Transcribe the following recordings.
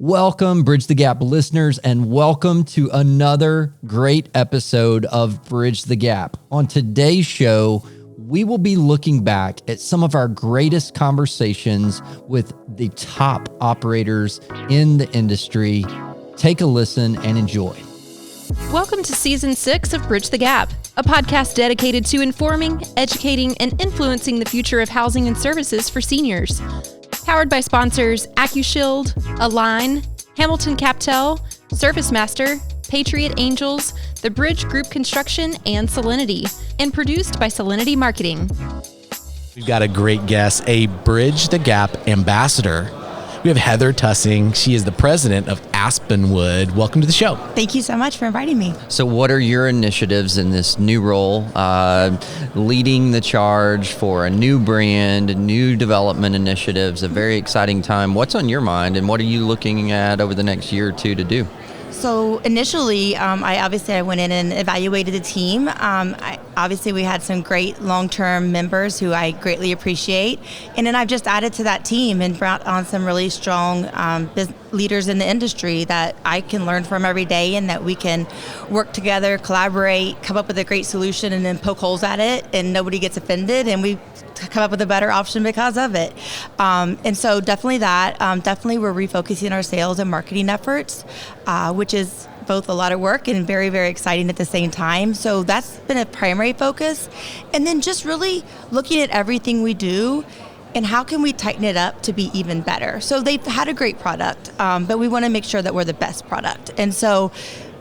Welcome, Bridge the Gap listeners, and welcome to another great episode of Bridge the Gap. On today's show, we will be looking back at some of our greatest conversations with the top operators in the industry. Take a listen and enjoy. Welcome to Season 6 of Bridge the Gap, a podcast dedicated to informing, educating, and influencing the future of housing and services for seniors. Powered by sponsors AccuShield, Align, Hamilton Captel, Service Master, Patriot Angels, The Bridge Group Construction, and Solinity, and produced by Solinity Marketing. We've got a great guest, a Bridge the Gap ambassador. We have Heather Tussing. She is the president of Aspenwood. Welcome to the show. Thank you so much for inviting me. So what are your initiatives in this new role, leading the charge for a new brand, new development initiatives, a very exciting time? What's on your mind and what are you looking at over the next year or two to do? So initially, I went in and evaluated the team. We had some great long-term members who I greatly appreciate. And then I've just added to that team and brought on some really strong leaders in the industry that I can learn from every day and that we can work together, collaborate, come up with a great solution and then poke holes at it and nobody gets offended and we come up with a better option because of it. And so definitely that. Definitely we're refocusing our sales and marketing efforts, which is both a lot of work and very, very exciting at the same time. So that's been a primary focus. And then just really looking at everything we do and how can we tighten it up to be even better. So they've had a great product, but we want to make sure that we're the best product. And so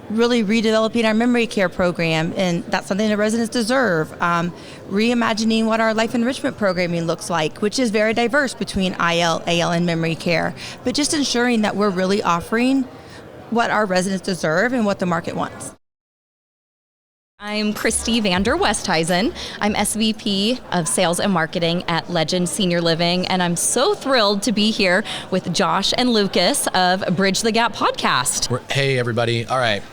really redeveloping our memory care program, and that's something the residents deserve. Reimagining what our life enrichment programming looks like, which is very diverse between IL, AL, and memory care. But just ensuring that we're really offering what our residents deserve and what the market wants. I'm Christy Van Der Westhuizen. I'm SVP of Sales and Marketing at Legend Senior Living, and I'm so thrilled to be here with Josh and Lucas of Bridge the Gap podcast. Hey, everybody. All right.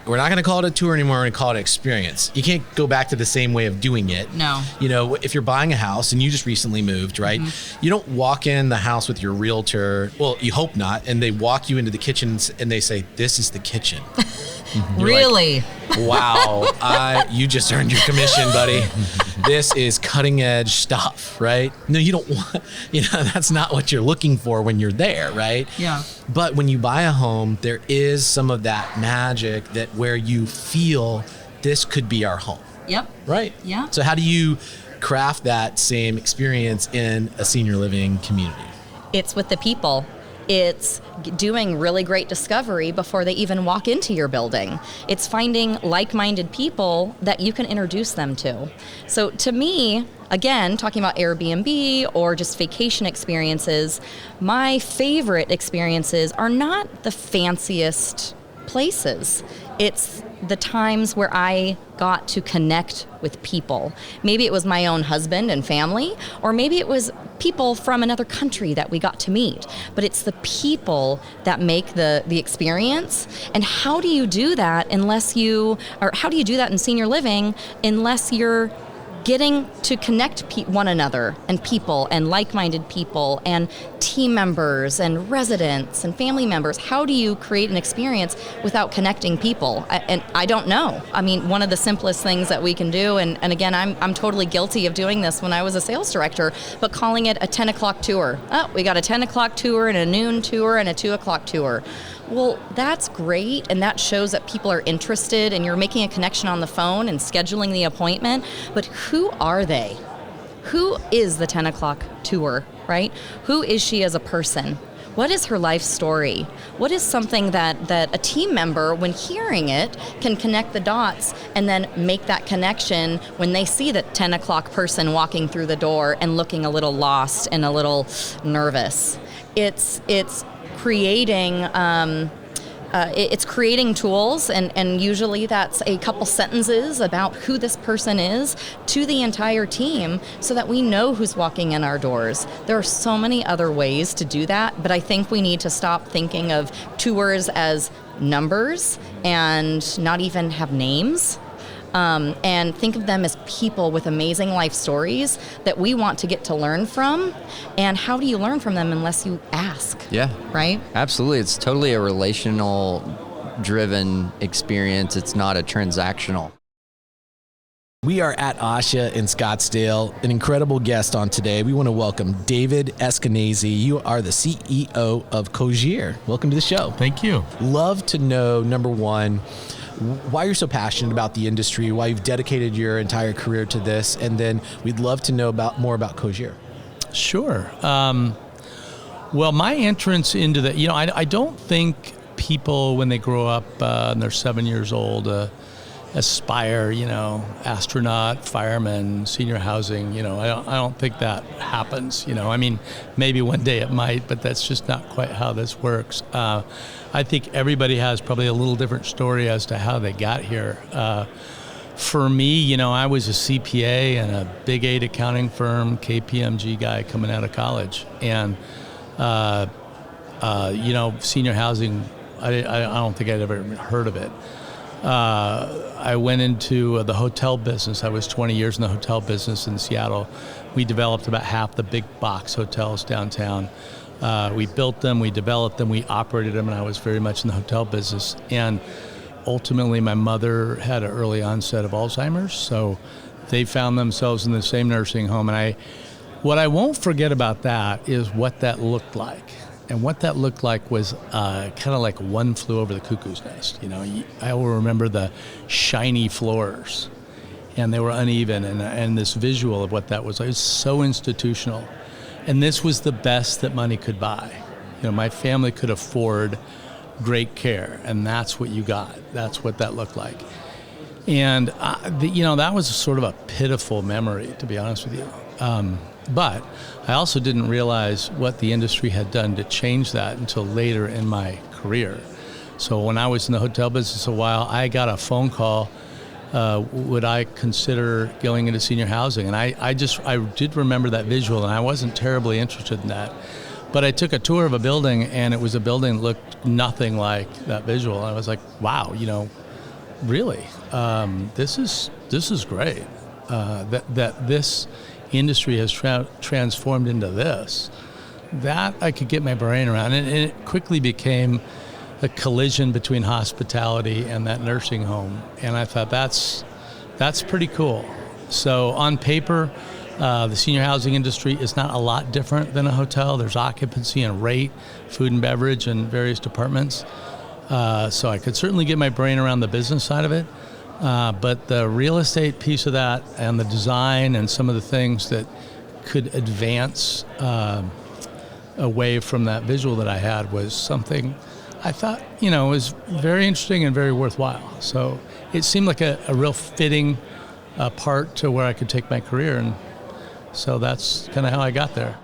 We're not going to call it a tour anymore. We're going to call it an experience. You can't go back to the same way of doing it. No. You know, if you're buying a house and you just recently moved, right? Mm-hmm. You don't walk in the house with your realtor. Well, you hope not. And they walk you into the kitchen and they say, "This is the kitchen." Really? Like, wow. You just earned your commission, buddy. This is cutting edge stuff, right? No, you don't want, that's not what you're looking for when you're there, right? Yeah. But when you buy a home, there is some of that magic that where you feel this could be our home. Yep. Right? Yeah. So how do you craft that same experience in a senior living community? It's with the people. It's doing really great discovery before they even walk into your building. It's finding like-minded people that you can introduce them to. So to me, again, talking about Airbnb or just vacation experiences, my favorite experiences are not the fanciest places. It's the times where I got to connect with people. Maybe it was my own husband and family, or maybe it was people from another country that we got to meet. But it's the people that make the experience. And how do you do that how do you do that in senior living unless you're getting to connect one another and people and like-minded people and team members and residents and family members? How do you create an experience without connecting people? And I don't know. I mean, one of the simplest things that we can do, and again, I'm totally guilty of doing this when I was a sales director, but calling it a 10 o'clock tour. Oh, we got a 10 o'clock tour and a noon tour and a 2 o'clock tour. Well, that's great, and that shows that people are interested and you're making a connection on the phone and scheduling the appointment, but who are they? Who is the 10 o'clock tour, right? Who is she as a person? What is her life story? What is something that a team member, when hearing it, can connect the dots and then make that connection when they see that 10 o'clock person walking through the door and looking a little lost and a little nervous? It's creating it's creating tools, and usually that's a couple sentences about who this person is to the entire team so that we know who's walking in our doors. There are so many other ways to do that, but I think we need to stop thinking of tours as numbers and not even have names. and think of them as people with amazing life stories that we want to get to learn from. And how do you learn from them unless you ask? Yeah. Right? Absolutely. It's totally a relational driven experience. It's not a transactional. We are at Asha in Scottsdale. An incredible guest on today. We want to welcome David Eskenazy. You are the CEO of Cogier. Welcome to the show. Thank you. Love to know, number one, why you're so passionate about the industry, why you've dedicated your entire career to this, and then we'd love to know more about Cogier. Sure. Well, my entrance into the, I don't think people when they grow up and they're 7 years old aspire, astronaut, fireman, senior housing. I don't think that happens. I mean, maybe one day it might, but that's just not quite how this works. I think everybody has probably a little different story as to how they got here. For me, I was a CPA and a Big 8 accounting firm, KPMG guy coming out of college. And, senior housing, I don't think I'd ever heard of it. I went into the hotel business. I was 20 years in the hotel business in Seattle. We developed about half the big box hotels downtown. We built them, we developed them, we operated them, and I was very much in the hotel business. And ultimately, my mother had an early onset of Alzheimer's, so they found themselves in the same nursing home. And what I won't forget about that is what that looked like. And what that looked like was kind of like One Flew Over the Cuckoo's Nest. I will remember the shiny floors, and they were uneven, and this visual of what that was like. It was so institutional. And this was the best that money could buy. My family could afford great care, and that's what you got. That's what that looked like. And, that was sort of a pitiful memory, to be honest with you. But I also didn't realize what the industry had done to change that until later in my career. So when I was in the hotel business a while, I got a phone call, would I consider going into senior housing? And I did remember that visual, and I wasn't terribly interested in that. But I took a tour of a building, and it was a building that looked nothing like that visual. I was like, wow, really, this is great. That this industry has transformed into this. That I could get my brain around, and it quickly became a collision between hospitality and that nursing home. And I thought that's pretty cool. So on paper, the senior housing industry is not a lot different than a hotel. There's occupancy and rate, food and beverage, and various departments. So I could certainly get my brain around the business side of it. But the real estate piece of that and the design and some of the things that could advance away from that visual that I had was something I thought, was very interesting and very worthwhile. So it seemed like a real fitting part to where I could take my career. And so that's kind of how I got there.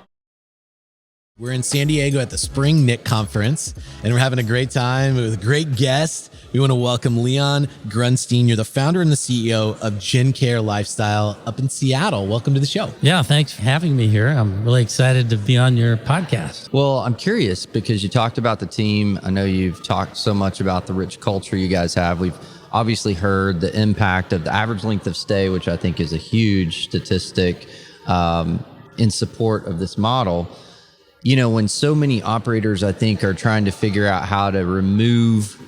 We're in San Diego at the Spring NIC Conference, and we're having a great time with a great guest. We want to welcome Leon Grundstein. You're the founder and the CEO of Gen Care Lifestyle up in Seattle. Welcome to the show. Yeah, thanks for having me here. I'm really excited to be on your podcast. Well, I'm curious because you talked about the team. I know you've talked so much about the rich culture you guys have. We've obviously heard the impact of the average length of stay, which I think is a huge statistic in support of this model. When so many operators, I think, are trying to figure out how to remove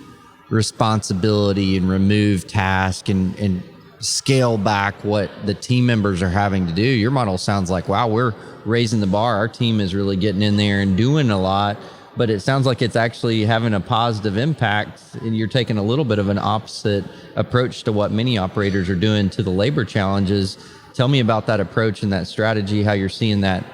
responsibility and remove task and scale back what the team members are having to do, your model sounds like, wow, we're raising the bar. Our team is really getting in there and doing a lot, but it sounds like it's actually having a positive impact, and you're taking a little bit of an opposite approach to what many operators are doing to the labor challenges. Tell me about that approach and that strategy, how you're seeing that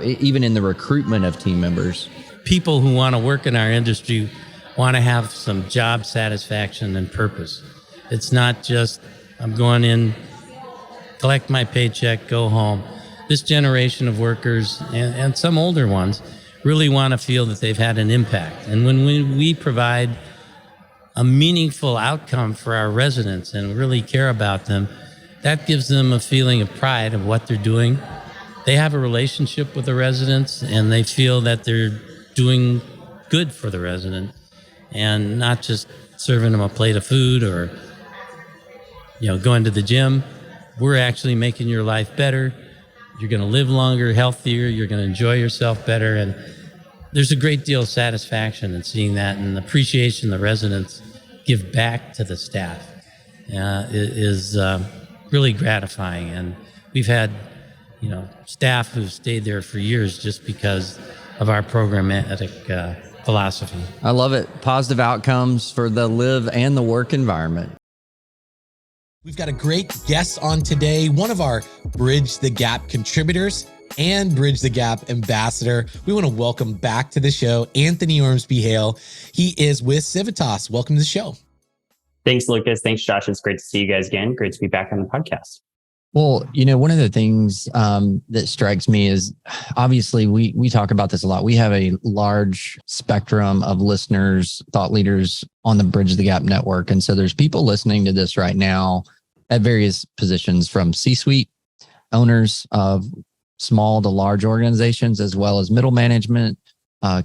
even in the recruitment of team members. People who want to work in our industry want to have some job satisfaction and purpose. It's not just, I'm going in, collect my paycheck, go home. This generation of workers, and some older ones, really want to feel that they've had an impact. And when we provide a meaningful outcome for our residents and really care about them, that gives them a feeling of pride of what they're doing. They have a relationship with the residents, and they feel that they're doing good for the resident and not just serving them a plate of food or, going to the gym. We're actually making your life better. You're going to live longer, healthier. You're going to enjoy yourself better. And there's a great deal of satisfaction in seeing that, and appreciation the residents give back to the staff is really gratifying. And we've had, staff who've stayed there for years just because of our programmatic philosophy. I love it. Positive outcomes for the live and the work environment. We've got a great guest on today, one of our Bridge the Gap contributors and Bridge the Gap ambassador. We want to welcome back to the show, Anthony Ormsbee-Hale. He is with Civitas. Welcome to the show. Thanks, Lucas. Thanks, Josh. It's great to see you guys again. Great to be back on the podcast. Well, one of the things that strikes me is obviously we talk about this a lot. We have a large spectrum of listeners, thought leaders on the Bridge the Gap network. And so there's people listening to this right now at various positions, from C-suite owners of small to large organizations, as well as middle management,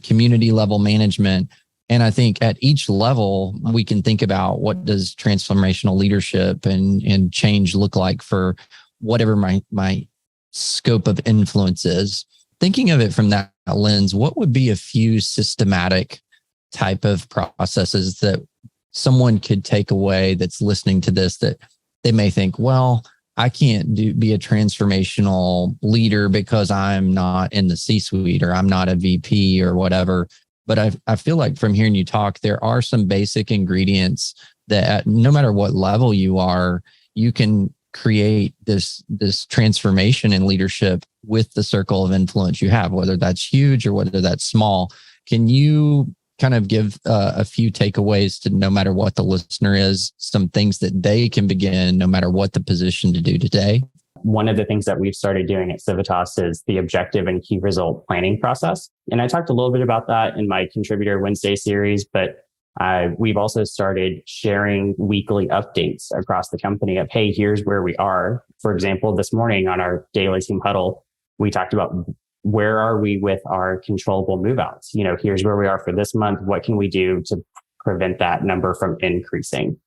community level management. And I think at each level, we can think about what does transformational leadership and change look like for whatever my scope of influence is. Thinking of it from that lens, what would be a few systematic type of processes that someone could take away that's listening to this, that they may think, well, I can't be a transformational leader because I'm not in the C-suite or I'm not a VP or whatever. But I feel like from hearing you talk, there are some basic ingredients that no matter what level you are, you can create this transformation in leadership with the circle of influence you have, whether that's huge or whether that's small. Can you kind of give a few takeaways to, no matter what the listener is, some things that they can begin no matter what the position to do today? One of the things that we've started doing at Civitas is the objective and key result planning process. And I talked a little bit about that in my Contributor Wednesday series, but we've also started sharing weekly updates across the company of, hey, here's where we are. For example, this morning on our daily team huddle, we talked about where are we with our controllable move-outs? Here's where we are for this month. What can we do to prevent that number from increasing?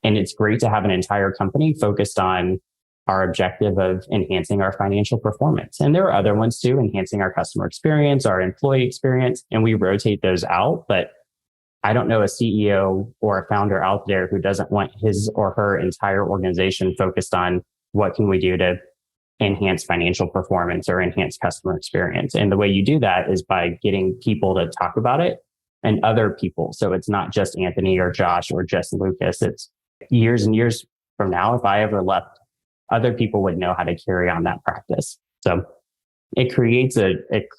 And it's great to have an entire company focused on our objective of enhancing our financial performance. And there are other ones too, enhancing our customer experience, our employee experience, and we rotate those out. But I don't know a CEO or a founder out there who doesn't want his or her entire organization focused on what can we do to enhance financial performance or enhance customer experience. And the way you do that is by getting people to talk about it and other people. So it's not just Anthony or Josh or just Lucas. It's years and years from now, if I ever left, other people would know how to carry on that practice. So it creates a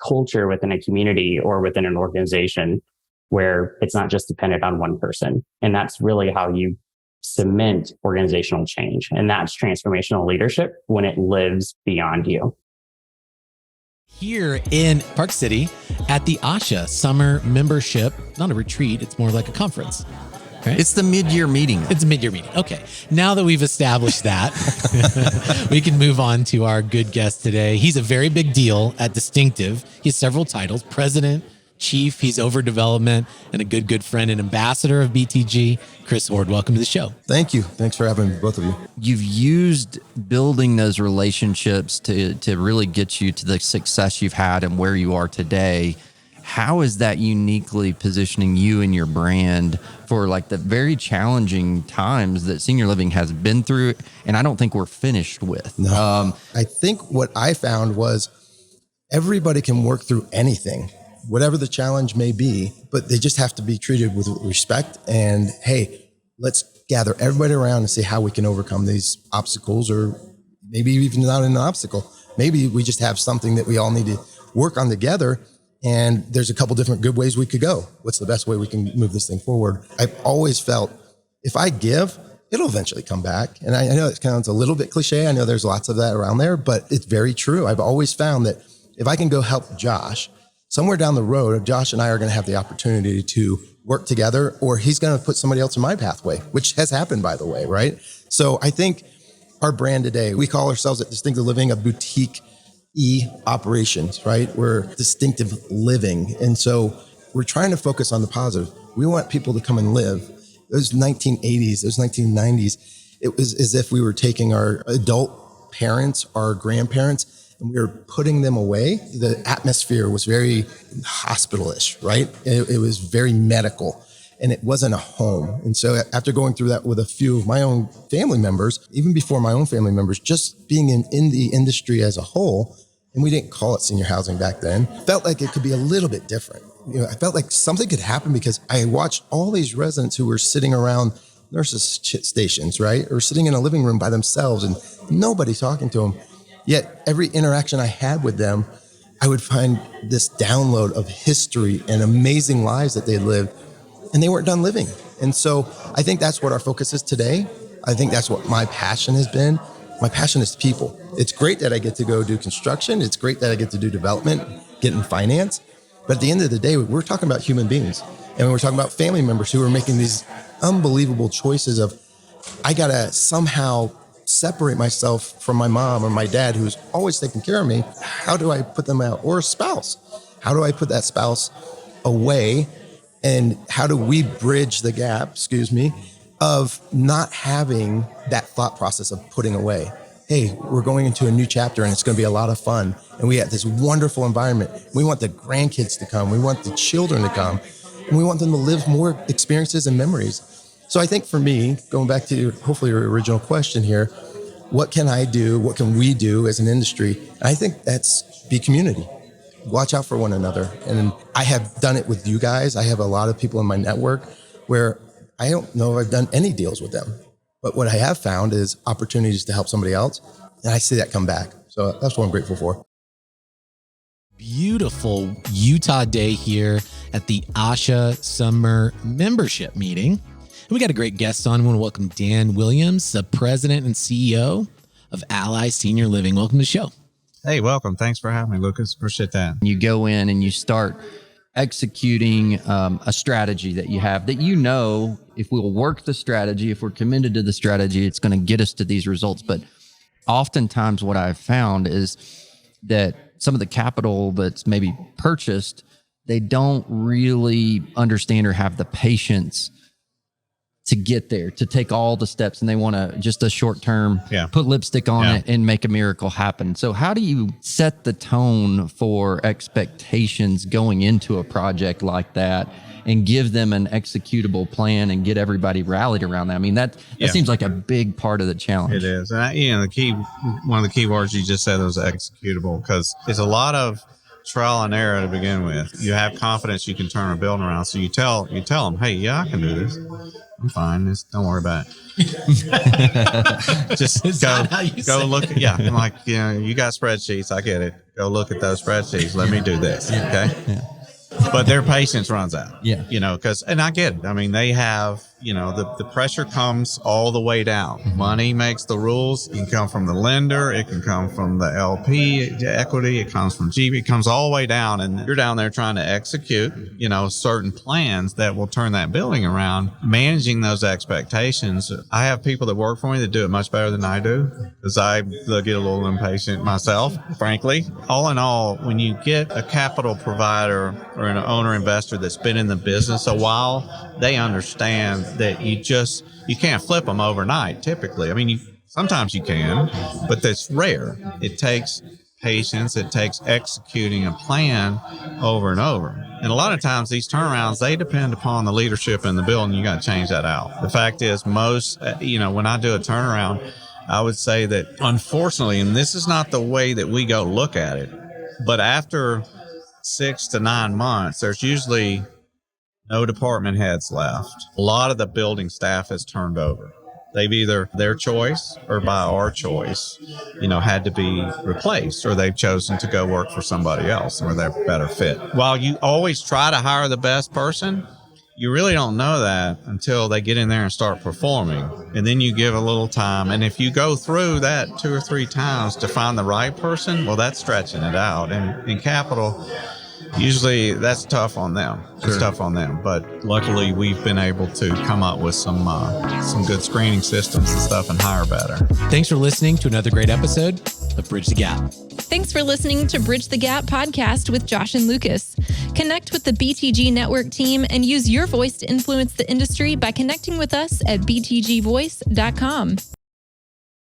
culture within a community or within an organization where it's not just dependent on one person. And that's really how you cement organizational change. And that's transformational leadership when it lives beyond you. Here in Park City at the ASHA Summer Membership, not a retreat, it's more like a conference. Right? It's the mid-year meeting. It's a mid-year meeting. Okay. Now that we've established that, we can move on to our good guest today. He's a very big deal at Distinctive. He has several titles: president, chief, he's over development, and a good friend and ambassador of BTG. Chris Hoard, welcome to the show. Thank you. Thanks for having me, both of you. You've used building those relationships to really get you to the success you've had and where you are today. How is that uniquely positioning you and your brand for like the very challenging times that senior living has been through, and I don't think we're finished with? No. I think what I found was everybody can work through anything, whatever the challenge may be, but they just have to be treated with respect. And hey, let's gather everybody around and see how we can overcome these obstacles, or maybe even not an obstacle. Maybe we just have something that we all need to work on together. And there's a couple different good ways we could go. What's the best way we can move this thing forward? I've always felt if I give, it'll eventually come back. And I know it sounds a little bit cliche. I know there's lots of that around there, but it's very true. I've always found that if I can go help Josh, somewhere down the road, Josh and I are going to have the opportunity to work together, or he's going to put somebody else in my pathway, which has happened, by the way, right? So I think our brand today, we call ourselves at Distinctive Living a boutique operations, right? We're distinctive living. And so we're trying to focus on the positive. We want people to come and live. Those 1980s, those 1990s, It was as if we were taking our adult parents, our grandparents, and we were putting them away. The atmosphere was very hospitalish, right? It was very medical, and it wasn't a home. And so after going through that with a few of my own family members, even before my own family members, just being in the industry as a whole, and we didn't call it senior housing back then, felt like it could be a little bit different. I felt like something could happen because I watched all these residents who were sitting around nurses' stations, right? Or sitting in a living room by themselves and nobody talking to them. Yet every interaction I had with them, I would find this download of history and amazing lives that they lived, and they weren't done living. And so I think that's what our focus is today. I think that's what my passion has been. My passion is people. It's great that I get to go do construction. It's great that I get to do development, get in finance. But at the end of the day, we're talking about human beings. And we're talking about family members who are making these unbelievable choices of, I got to somehow separate myself from my mom or my dad who's always taking care of me. How do I put them out? Or a spouse. How do I put that spouse away? And how do we bridge the gap, of not having that thought process of putting away? Hey, we're going into a new chapter and it's going to be a lot of fun. And we have this wonderful environment. We want the grandkids to come. We want the children to come. And we want them to live more experiences and memories. So I think for me, going back to hopefully your original question here, what can I do? What can we do as an industry? I think that's be community. Watch out for one another. And I have done it with you guys. I have a lot of people in my network where I don't know if I've done any deals with them. But what I have found is opportunities to help somebody else. And I see that come back. So that's what I'm grateful for. Beautiful Utah day here at the ASHA Summer Membership Meeting. And we got a great guest on. I want to welcome Dan Williams, the president and CEO of Ally Senior Living. Welcome to the show. Hey, welcome. Thanks for having me, Lucas. Appreciate that. You go in and you start executing a strategy that you have that, if we'll work the strategy, if we're committed to the strategy, it's going to get us to these results. But oftentimes what I've found is that some of the capital that's maybe purchased, they don't really understand or have the patience to get there, to take all the steps, and they want to just a short term, put lipstick on it and make a miracle happen. So how do you set the tone for expectations going into a project like that and give them an executable plan and get everybody rallied around that? I mean, that seems like a big part of the challenge. It is. And one of the key words you just said was executable, because it's a lot of trial and error to begin with. You have confidence you can turn a building around. So you tell them, hey, I can do this. I'm fine. Just don't worry about it. Just go look. I'm like, you got spreadsheets. I get it. Go look at those spreadsheets. Let me do this. Okay. Yeah. But their patience runs out. And I get it. I mean, they have, the pressure comes all the way down. Mm-hmm. Money makes the rules. It can come from the lender. It can come from the LP equity. It comes from GB. It comes all the way down. And you're down there trying to execute, certain plans that will turn that building around, managing those expectations. I have people that work for me that do it much better than I do, because I get a little impatient myself, frankly. All in all, when you get a capital provider or an owner investor that's been in the business a while, they understand that you can't flip them overnight typically. I mean, sometimes you can, but that's rare. It takes patience. It takes executing a plan over and over. And a lot of times these turnarounds, they depend upon the leadership in the building. You got to change that out. The fact is, most, when I do a turnaround, I would say that unfortunately, and this is not the way that we go look at it, but after 6 to 9 months, there's usually no department heads left. A lot of the building staff has turned over. They've either their choice or by our choice, had to be replaced, or they've chosen to go work for somebody else where they're better fit. While you always try to hire the best person, you really don't know that until they get in there and start performing. And then you give a little time. And if you go through that 2 or 3 times to find the right person, well, that's stretching it out. And in capital, usually that's tough on them. Sure. It's tough on them. But luckily, we've been able to come up with some good screening systems and stuff and hire better. Thanks for listening to another great episode of Bridge the Gap. Thanks for listening to Bridge the Gap podcast with Josh and Lucas. Connect with the BTG Network team and use your voice to influence the industry by connecting with us at btgvoice.com.